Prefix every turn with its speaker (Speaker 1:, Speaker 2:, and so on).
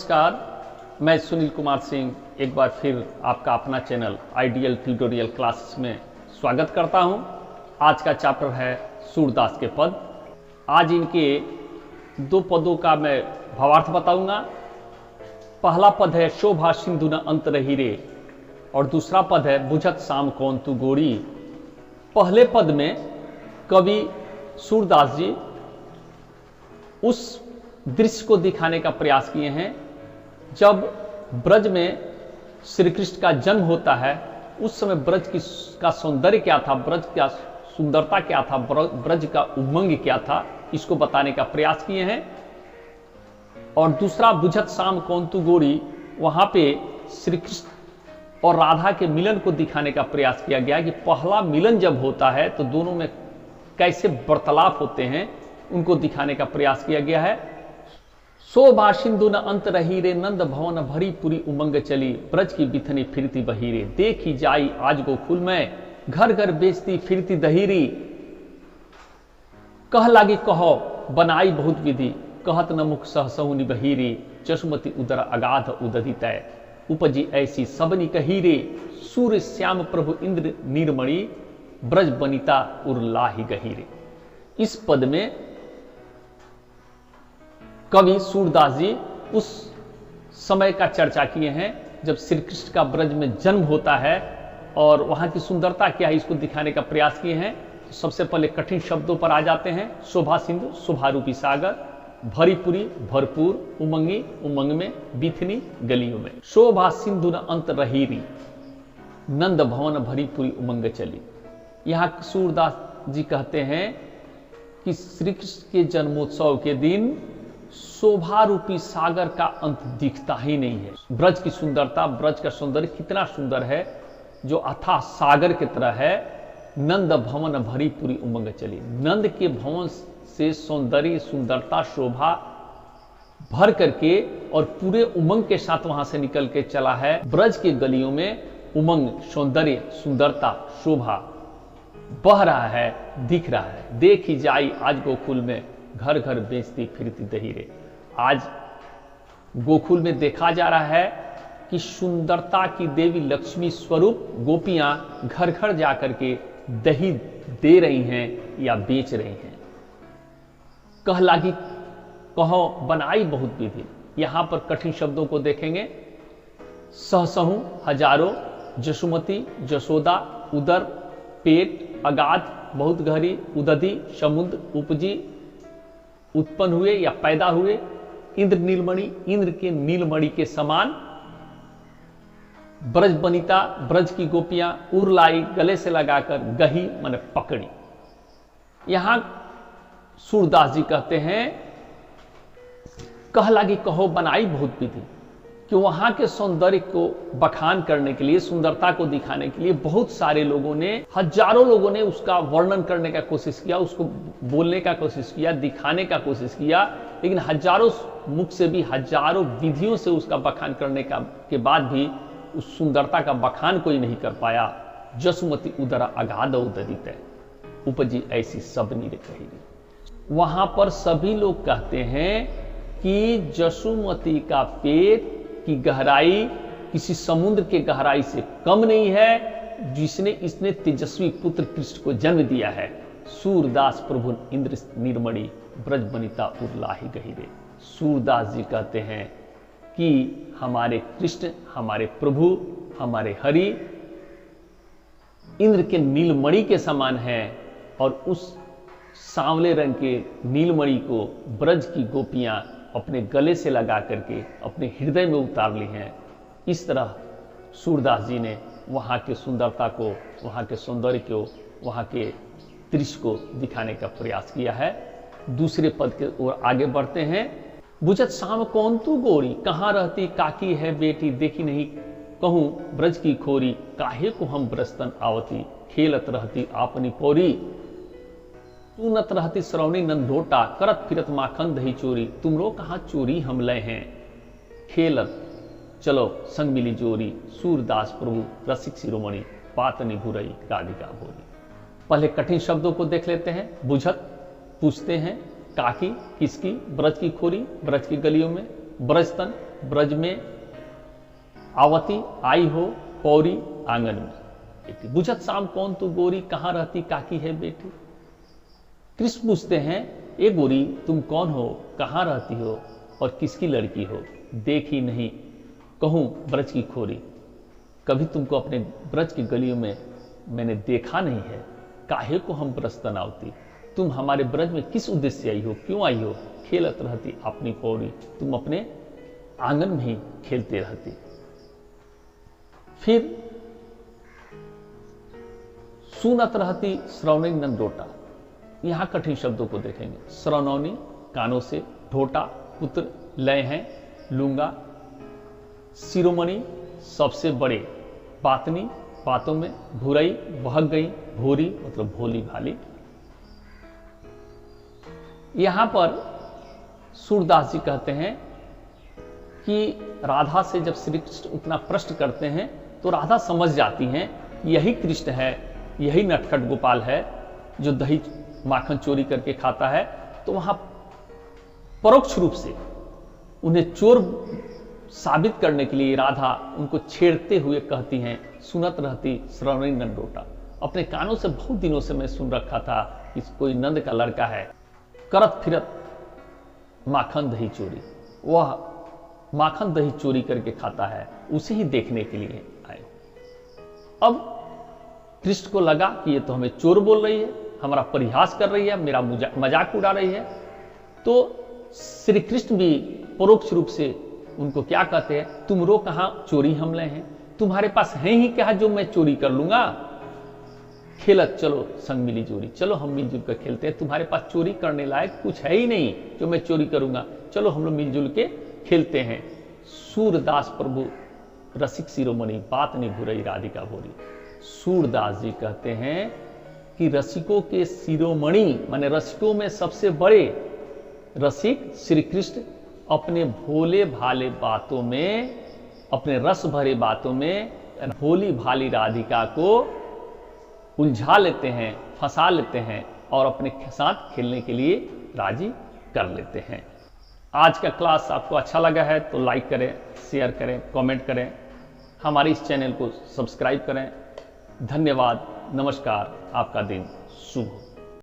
Speaker 1: नमस्कार, मैं सुनील कुमार सिंह एक बार फिर आपका अपना चैनल आइडियल ट्यूटोरियल क्लासेस में स्वागत करता हूं। आज का चैप्टर है सूरदास के पद। आज इनके दो पदों का मैं भावार्थ बताऊंगा। पहला पद है शोभा सिंधु न अंत रही रे और दूसरा पद है बुझत शाम कौन तू गोरी। पहले पद में कवि सूरदास जी उस दृश्य को दिखाने का प्रयास किए हैं जब ब्रज में श्री कृष्ण का जन्म होता है। उस समय ब्रज का सौंदर्य क्या था, ब्रज का सुंदरता क्या था, ब्रज का उमंग क्या था, इसको बताने का प्रयास किए हैं। और दूसरा बुझत शाम कौन तू गोरी, वहां पे श्री कृष्ण और राधा के मिलन को दिखाने का प्रयास किया गया कि पहला मिलन जब होता है तो दोनों में कैसे वार्तालाप होते हैं, उनको दिखाने का प्रयास किया गया है। शोभा सिंधु न अंत रही रे, नंद भवन भरी पूरी उमंग चली, ब्रज की बिथनी फिरती बहीरे, देखी जाई आज गोकुल में, घर घर बेचती फिरती दहीरी। कह लागी कहो बनाई बहुत विधि, कहत न मुख सहसहु निबहीरी, जसुमती उदर अगाध उदधि तय, उपजी ऐसी सबनी कहीरे, सूर्य श्याम प्रभु इंद्र नीरमणि, ब्रज बनिता उर्लाही गहीरे। इस पद में कवि सूरदास जी उस समय का चर्चा किए हैं जब श्री कृष्ण का ब्रज में जन्म होता है और वहां की सुंदरता क्या है, इसको दिखाने का प्रयास किए हैं। तो सबसे पहले कठिन शब्दों पर आ जाते हैं। शोभा सिंधु, शोभारूपी सागर, भरीपुरी भरपूर, उमंगी उमंग में, बीथनी गलियों में। शोभा सिंधु न अंत रहीरी, नंद भवन भरीपुरी उमंग चली। यहां सूरदास जी कहते हैं कि श्री कृष्ण के जन्मोत्सव के दिन शोभा रूपी सागर का अंत दिखता ही नहीं है। ब्रज की सुंदरता, ब्रज का सौंदर्य कितना सुंदर है, जो अथाह सागर की तरह है। नंद भवन भरी पूरी उमंग चली, नंद के भवन से सौंदर्य, सुंदरता, शोभा भर करके और पूरे उमंग के साथ वहां से निकल के चला है। ब्रज के गलियों में उमंग, सौंदर्य, सुंदरता, शोभा बह रहा है, दिख रहा है। देखी जाई आज गोकुल में, घर घर बेचती फिरती दहीरे। आज गोकुल में देखा जा रहा है कि सुंदरता की देवी लक्ष्मी स्वरूप गोपियां घर घर जाकर के दही दे रही हैं या बेच रही हैं। कह लागी कहो बनाई बहुत विधि। यहां पर कठिन शब्दों को देखेंगे। सहसहु हजारों, जसुमती जसोदा, उदर पेट, अगाध बहुत गहरी, उदधि समुद्र, उपजी उत्पन्न हुए या पैदा हुए, इंद्र नीलमणि इंद्र के नीलमणि के समान, ब्रज बनिता ब्रज की गोपियां, उर्लाई गले से लगाकर, गही माने पकड़ी। यहां सूरदास जी कहते हैं कह लागी कहो बनाई बहुत विधि, कि वहां के सौंदर्य को बखान करने के लिए, सुंदरता को दिखाने के लिए बहुत सारे लोगों ने, हजारों लोगों ने उसका वर्णन करने का कोशिश किया, उसको बोलने का कोशिश किया, दिखाने का कोशिश किया, लेकिन हजारों मुख से भी, हजारों विधियों से उसका बखान करने के बाद भी उस सुंदरता का बखान कोई नहीं कर पाया। जसुमती उदरा अगाध उदरित है, उपजी ऐसी सबनी रे कही। वहां पर सभी लोग कहते हैं कि जसुमती का पेट की गहराई किसी समुद्र के गहराई से कम नहीं है, जिसने इसने तेजस्वी पुत्र कृष्ण को जन्म दिया है। सूरदास प्रभु इंद्र निर्मणि, ब्रज बनिता उर्लाही गहीरे। सूरदास जी कहते हैं कि हमारे कृष्ण, हमारे प्रभु, हमारे हरि इंद्र के नीलमणि के समान है, और उस सांवले रंग के नीलमणि को ब्रज की गोपियां अपने गले से लगा करके अपने हृदय में उतार ली हैं। इस तरह सूरदास जी ने वहां के सुंदरता को, वहां के सौंदर्य को, वहां के दृश्य को दिखाने का प्रयास किया है। दूसरे पद के ओर आगे बढ़ते हैं। बुझत शाम कौन तू गोरी, कहां रहती काकी है बेटी, देखी नहीं कहूं ब्रज की खोरी, काहे को हम ब्रजतन आवती, खेलत रहती आपनी पौरी, तू नत रहती श्रवणी नंदोटा, करत फिरत माखन दही चोरी, तुमरो कहां चोरी हम लय हैं, खेलत चलो संग मिली जोरी, सूरदास प्रभु रसिक शिरोमणि, पातनी भुरई राधिका भोरी। पहले कठिन शब्दों को देख लेते हैं। बुझत पूछते हैं, काकी किसकी, ब्रज की खोरी, ब्रज की गलियों में, ब्रजतन ब्रज में आवती आई हो पौरी आंगन में बेटी, बुझत शाम कौन तू गोरी, कहाँ रहती काकी है बेटी। कृष्ण पूछते हैं, ए गोरी तुम कौन हो, कहाँ रहती हो और किसकी लड़की हो, देखी नहीं कहूं ब्रज की खोरी। कभी तुमको अपने ब्रज की गलियों में मैंने देखा नहीं है, काहे को हम ब्रज तनावती। तुम हमारे ब्रज में किस उद्देश्य से आई हो, क्यों आई हो, खेलत रहती अपनी पौड़ी, तुम अपने आंगन में ही खेलते रहती। फिर सुनत रहती श्रवणी नंदोटा, यहां कठिन शब्दों को देखेंगे। श्रवणौनी कानों से, ढोटा पुत्र लय हैं लूंगा, शिरोमणि सबसे बड़े, बातनी बातों में, भुरई बहक गई, भूरी मतलब भोली भाली। यहां पर सूरदास जी कहते हैं कि राधा से जब श्री कृष्ण उतना प्रश्न करते हैं तो राधा समझ जाती हैं यही कृष्ण है, यही नटखट गोपाल है जो दही माखन चोरी करके खाता है। तो वहां परोक्ष रूप से उन्हें चोर साबित करने के लिए राधा उनको छेड़ते हुए कहती हैं, सुनत रहती श्रवणी नंदोटा, अपने कानों से बहुत दिनों से मैं सुन रखा था कि कोई नंद का लड़का है, करत फिरत माखन दही चोरी, वह माखन दही चोरी करके खाता है, उसे ही देखने के लिए आए। अब कृष्ण को लगा कि ये तो हमें चोर बोल रही है, हमारा परिहास कर रही है, मेरा मजाक उड़ा रही है। तो श्री कृष्ण भी परोक्ष रूप से उनको क्या कहते हैं, तुम रो कहां, चोरी हम ले हैं, तुम्हारे पास है ही क्या जो मैं चोरी कर लूंगा। खेलत चलो संग मिली जोरी, चलो हम मिलजुल कर खेलते हैं, तुम्हारे पास चोरी करने लायक कुछ है ही नहीं जो मैं चोरी करूंगा, चलो हम लोग मिलजुल के खेलते हैं। सूरदास प्रभु रसिक शिरोमणि, बात नहीं भुरई राधिका भोरी। सूरदास जी कहते हैं कि रसिकों के शिरोमणि माने रसिकों में सबसे बड़े रसिक श्री कृष्ण अपने भोले भाले बातों में, अपने रस भरे बातों में भोली भाली राधिका को उलझा लेते हैं, फंसा लेते हैं और अपने साथ खेलने के लिए राजी कर लेते हैं। आज का क्लास आपको अच्छा लगा है तो लाइक करें, शेयर करें, कमेंट करें, हमारे इस चैनल को सब्सक्राइब करें। धन्यवाद, नमस्कार, आपका दिन शुभ हो।